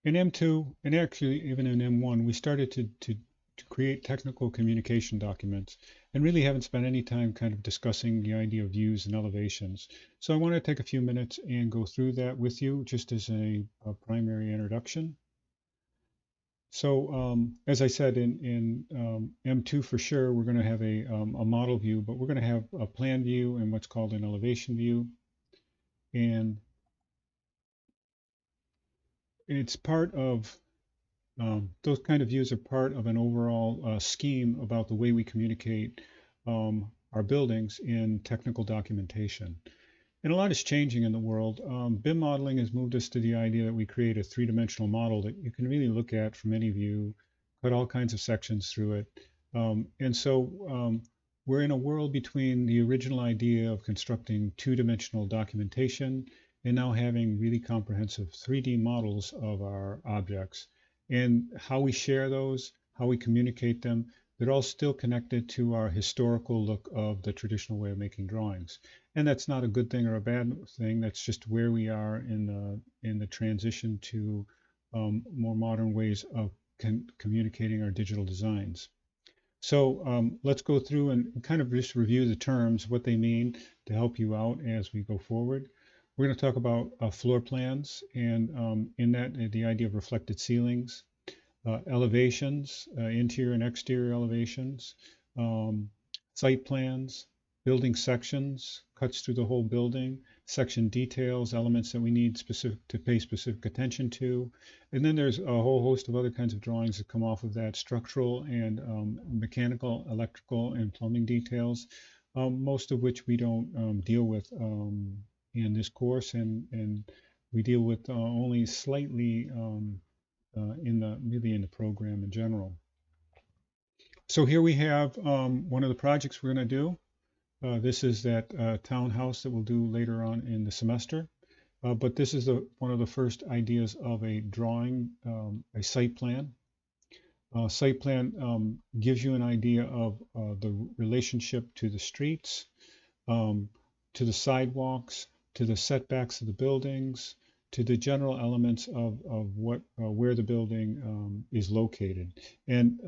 In M2, and actually even in M1, we started to create technical communication documents and really haven't spent any time kind of discussing the idea of views and elevations. So I want to take a few minutes and go through that with you just as a primary introduction. So as I said, in M2 for sure, we're going to have a model view, but we're going to have a plan view and what's called an elevation view. And it's part of those kind of views are part of an overall scheme about the way we communicate our buildings in technical documentation. And a lot is changing in the world. BIM modeling has moved us to the idea that we create a three-dimensional model that you can really look at from any view, cut all kinds of sections through it. And so we're in a world between the original idea of constructing two-dimensional documentation and now having really comprehensive 3D models of our objects. And how we share those, how we communicate them, they're all still connected to our historical look of the traditional way of making drawings. And that's not a good thing or a bad thing. That's just where we are in the transition to more modern ways of communicating our digital designs. So let's go through and kind of just review the terms, what they mean to help you out as we go forward. We're going to talk about floor plans, and in that, the idea of reflected ceilings, elevations, interior and exterior elevations, um, site plans, building sections, cuts through the whole building, section details, elements that we need specific to pay specific attention to. And then there's a whole host of other kinds of drawings that come off of that, structural and mechanical, electrical, and plumbing details, most of which we don't deal with in this course, and we deal with only slightly in the maybe in the program in general. So here we have one of the projects we're going to do. This is that townhouse that we'll do later on in the semester. But this is one of the first ideas of a drawing, a site plan. Site plan gives you an idea of the relationship to the streets, um, to the sidewalks, to the setbacks of the buildings, to the general elements of what where the building is located. And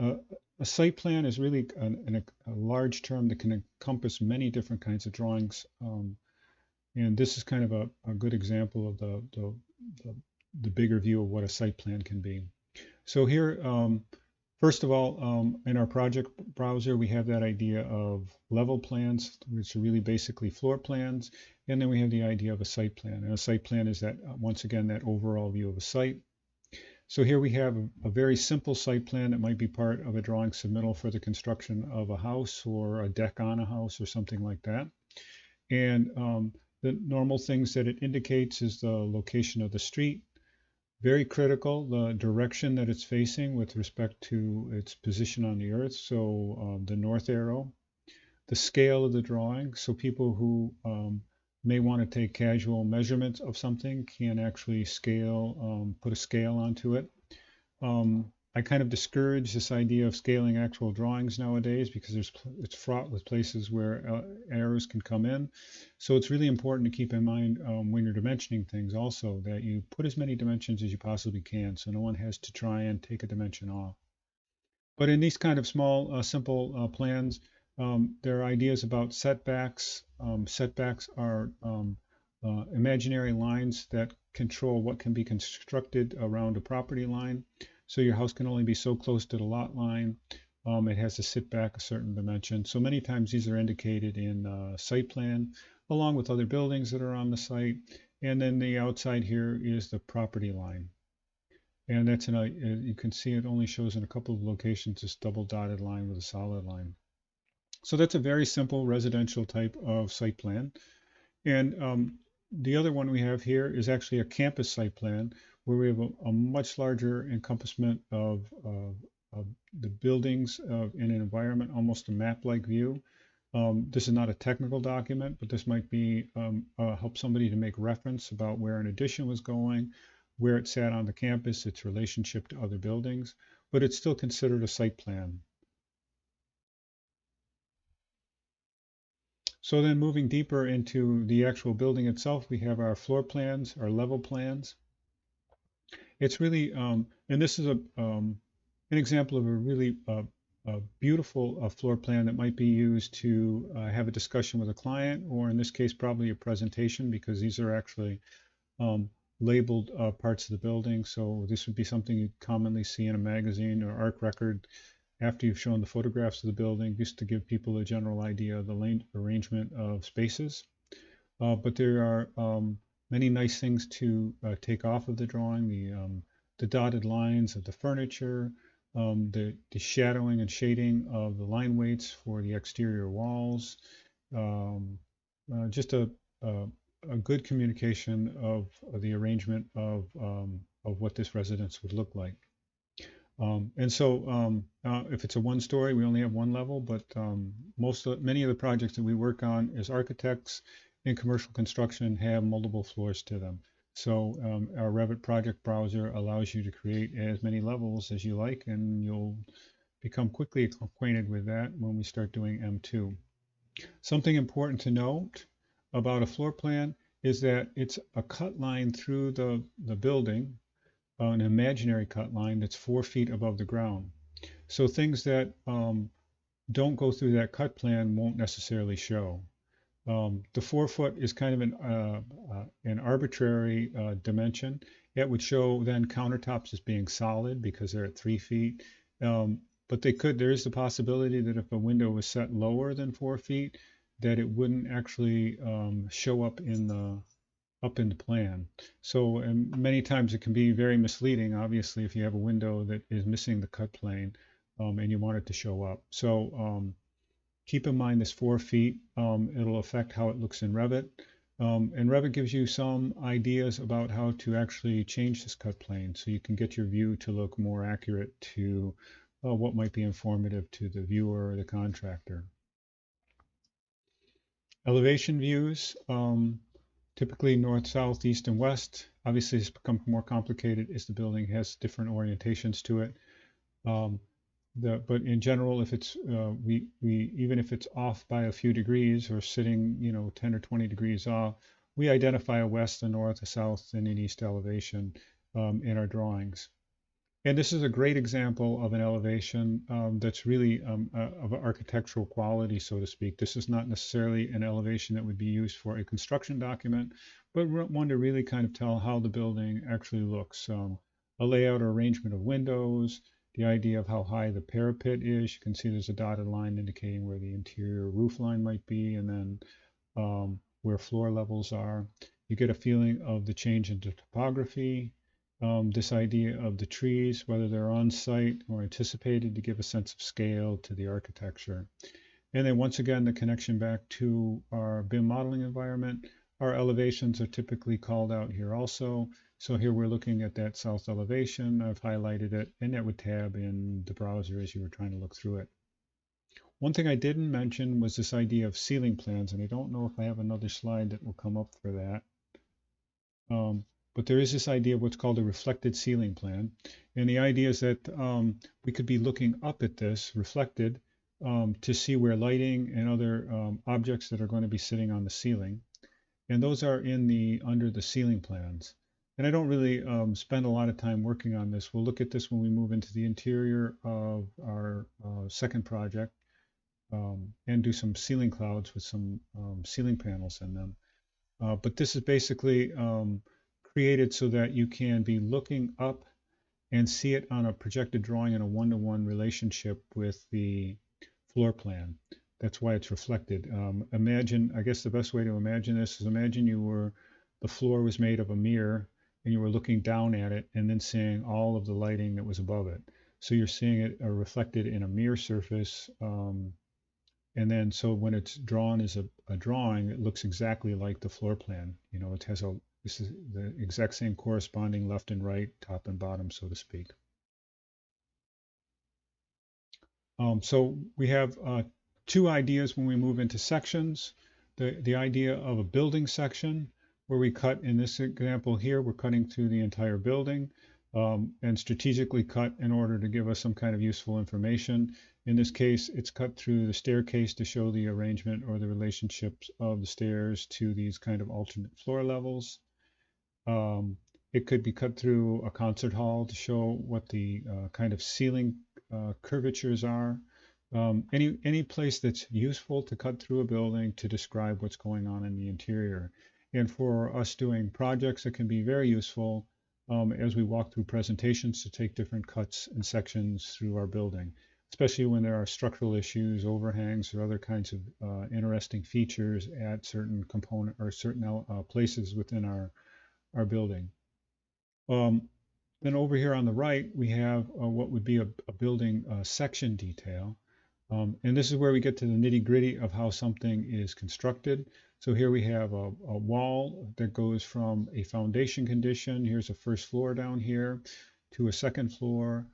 a site plan is really a large term that can encompass many different kinds of drawings. And this is kind of a good example of the, the bigger view of what a site plan can be. So here, first of all, in our project browser, we have that idea of level plans, which are really basically floor plans. And then we have the idea of a site plan. And a site plan is that, once again, that overall view of a site. So here we have a very simple site plan that might be part of a drawing submittal for the construction of a house or a deck on a house or something like that. And the normal things that it indicates is the location of the street, very critical, the direction that it's facing with respect to its position on the earth. So the north arrow, the scale of the drawing. So people who may want to take casual measurements of something can actually scale, put a scale onto it. I kind of discourage this idea of scaling actual drawings nowadays because it's fraught with places where errors can come in. So it's really important to keep in mind when you're dimensioning things also that you put as many dimensions as you possibly can so no one has to try and take a dimension off. But in these kind of small, simple plans, there are ideas about setbacks. Setbacks are imaginary lines that control what can be constructed around a property line. So your house can only be so close to the lot line. It has to sit back a certain dimension. So many times these are indicated in site plan, along with other buildings that are on the site. And then the outside here is the property line. And that's you can see it only shows in a couple of locations this double dotted line with a solid line. So that's a very simple residential type of site plan. And the other one we have here is actually a campus site plan where we have a much larger encompassment of the buildings in an environment, almost a map-like view. This is not a technical document, but this might be help somebody to make reference about where an addition was going, where it sat on the campus, its relationship to other buildings, but it's still considered a site plan. So then moving deeper into the actual building itself, we have our floor plans, our level plans. It's really, and this is an example of a really beautiful floor plan that might be used to have a discussion with a client, or in this case, probably a presentation, because these are actually um, labeled parts of the building. So this would be something you'd commonly see in a magazine or arc record after you've shown the photographs of the building, just to give people a general idea of the arrangement of spaces. But there are many nice things to take off of the drawing. The dotted lines of the furniture, the shadowing and shading of the line weights for the exterior walls, um, just a good communication of the arrangement of what this residence would look like. If it's a one story, we only have one level, but many of the projects that we work on as architects in commercial construction have multiple floors to them. So our Revit project browser allows you to create as many levels as you like, and you'll become quickly acquainted with that when we start doing M2. Something important to note about a floor plan is that it's a cut line through the building, an imaginary cut line that's 4 feet above the ground. So things that don't go through that cut plan won't necessarily show. The 4 foot is kind of an arbitrary dimension. It would show then countertops as being solid because they're at 3 feet. But there is the possibility that if a window was set lower than 4 feet, that it wouldn't actually show up in the plan. So, and many times it can be very misleading, obviously, if you have a window that is missing the cut plane and you want it to show up. So keep in mind this 4 feet. It'll affect how it looks in Revit. And Revit gives you some ideas about how to actually change this cut plane so you can get your view to look more accurate to what might be informative to the viewer or the contractor. Elevation views. Typically north, south, east, and west. Obviously, it's become more complicated as the building has different orientations to it. Um, but in general, if it's we even if it's off by a few degrees or sitting 10 or 20 degrees off, we identify a west, a north, a south, and an east elevation in our drawings. And this is a great example of an elevation that's really of architectural quality, so to speak. This is not necessarily an elevation that would be used for a construction document, but one to really kind of tell how the building actually looks. A layout or arrangement of windows, the idea of how high the parapet is. You can see there's a dotted line indicating where the interior roof line might be, and then where floor levels are. You get a feeling of the change in the topography, this idea of the trees, whether they're on site or anticipated, to give a sense of scale to the architecture. And then once again, the connection back to our BIM modeling environment. Our elevations are typically called out here also. So here we're looking at that south elevation. I've highlighted it, and that would tab in the browser as you were trying to look through it. One thing I didn't mention was this idea of ceiling plans, and I don't know if I have another slide that will come up for that. But there is this idea of what's called a reflected ceiling plan. And the idea is that we could be looking up at this reflected to see where lighting and other objects that are going to be sitting on the ceiling. And those are under the ceiling plans. And I don't really spend a lot of time working on this. We'll look at this when we move into the interior of our second project and do some ceiling clouds with some ceiling panels in them. But this is basically created so that you can be looking up and see it on a projected drawing in a one-to-one relationship with the floor plan. That's why it's reflected. I guess the best way to imagine this is imagine the floor was made of a mirror and you were looking down at it and then seeing all of the lighting that was above it. So you're seeing it reflected in a mirror surface. And then so when it's drawn as a drawing, it looks exactly like the floor plan. It has this is the exact same corresponding left and right, top and bottom, so to speak. So we have two ideas when we move into sections. The idea of a building section, where we cut, in this example here, we're cutting through the entire building and strategically cut in order to give us some kind of useful information. In this case, it's cut through the staircase to show the arrangement or the relationships of the stairs to these kind of alternate floor levels. It could be cut through a concert hall to show what the kind of ceiling curvatures are. Any place that's useful to cut through a building to describe what's going on in the interior. And for us doing projects, it can be very useful as we walk through presentations to take different cuts and sections through our building, especially when there are structural issues, overhangs, or other kinds of interesting features at certain component or certain places within our building. Um, then over here on the right, we have what would be a building section detail. And this is where we get to the nitty gritty of how something is constructed. So here we have a wall that goes from a foundation condition. Here's a first floor down here to a second floor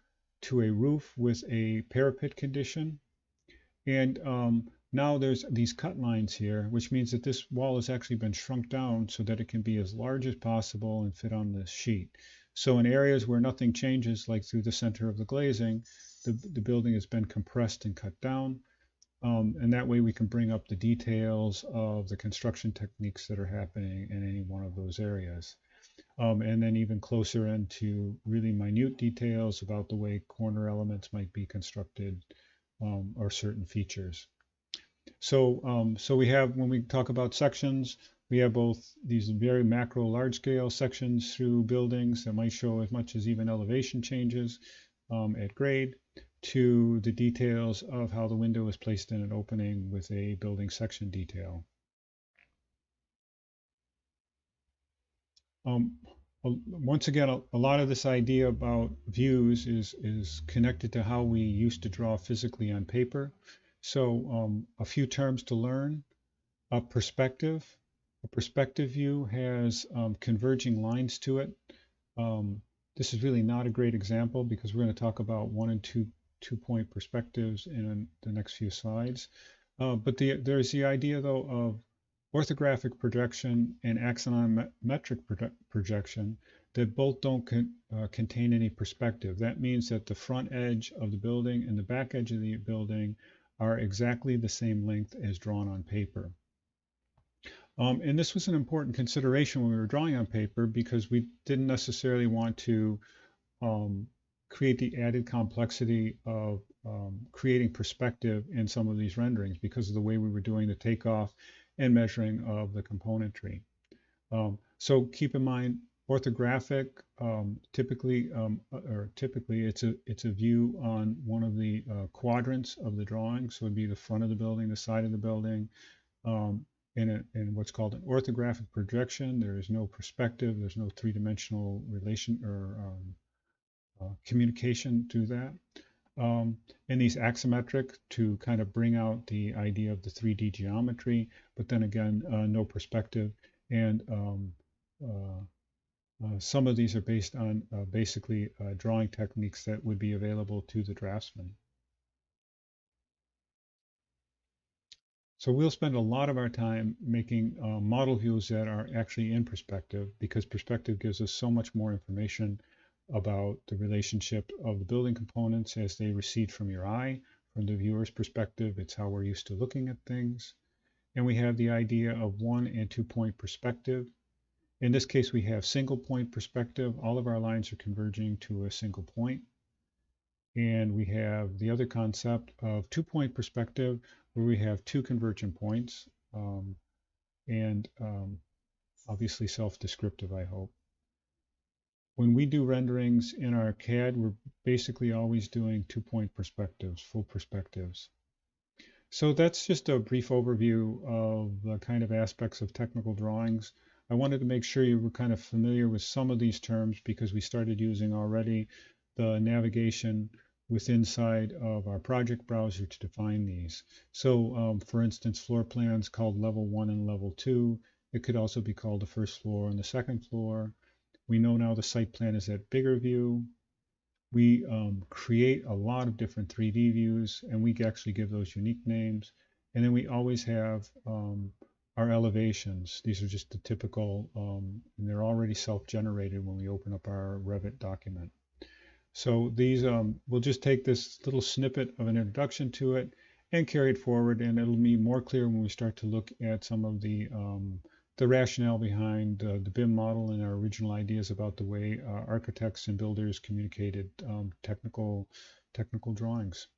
to a roof with a parapet condition. And now there's these cut lines here, which means that this wall has actually been shrunk down so that it can be as large as possible and fit on this sheet. So in areas where nothing changes, like through the center of the glazing, the building has been compressed and cut down. And that way we can bring up the details of the construction techniques that are happening in any one of those areas. And then even closer into really minute details about the way corner elements might be constructed or certain features. So we have, when we talk about sections, we have both these very macro large scale sections through buildings that might show as much as even elevation changes at grade, to the details of how the window is placed in an opening with a building section detail. Once again, a lot of this idea about views is connected to how we used to draw physically on paper. So a few terms to learn. A perspective. A perspective view has converging lines to it. This is really not a great example because we're going to talk about 1 and 2-point perspectives in the next few slides. But there's the idea, though, of orthographic projection and axonometric projection that both don't contain any perspective. That means that the front edge of the building and the back edge of the building are exactly the same length as drawn on paper. And this was an important consideration when we were drawing on paper because we didn't necessarily want to create the added complexity of creating perspective in some of these renderings because of the way we were doing the takeoff and measuring of the componentry. So keep in mind, orthographic typically it's a view on one of the quadrants of the drawing. So it'd be the front of the building, the side of the building. In what's called an orthographic projection, there is no perspective. There's no three-dimensional relation or communication to that. And these axometric to kind of bring out the idea of the 3D geometry, but then again, no perspective. And some of these are based on basically drawing techniques that would be available to the draftsman. So we'll spend a lot of our time making model views that are actually in perspective because perspective gives us so much more information about the relationship of the building components as they recede from your eye. From the viewer's perspective, it's how we're used to looking at things. And we have the idea of 1 and 2-point perspective. In this case, we have single point perspective. All of our lines are converging to a single point. And we have the other concept of 2-point perspective, where we have 2 convergent points, and obviously self-descriptive, I hope. When we do renderings in our CAD, we're basically always doing 2-point perspectives, full perspectives. So that's just a brief overview of the kind of aspects of technical drawings. I wanted to make sure you were kind of familiar with some of these terms because we started using already the navigation inside of our project browser to define these. So for instance, floor plans called level 1 and level 2. It could also be called the first floor and the second floor. We know now the site plan is that bigger view. We create a lot of different 3D views, and we actually give those unique names. And then we always have our elevations. These are just the typical, and they're already self-generated when we open up our Revit document. So these, we'll just take this little snippet of an introduction to it and carry it forward, and it'll be more clear when we start to look at some of the the rationale behind the BIM model and our original ideas about the way architects and builders communicated technical drawings.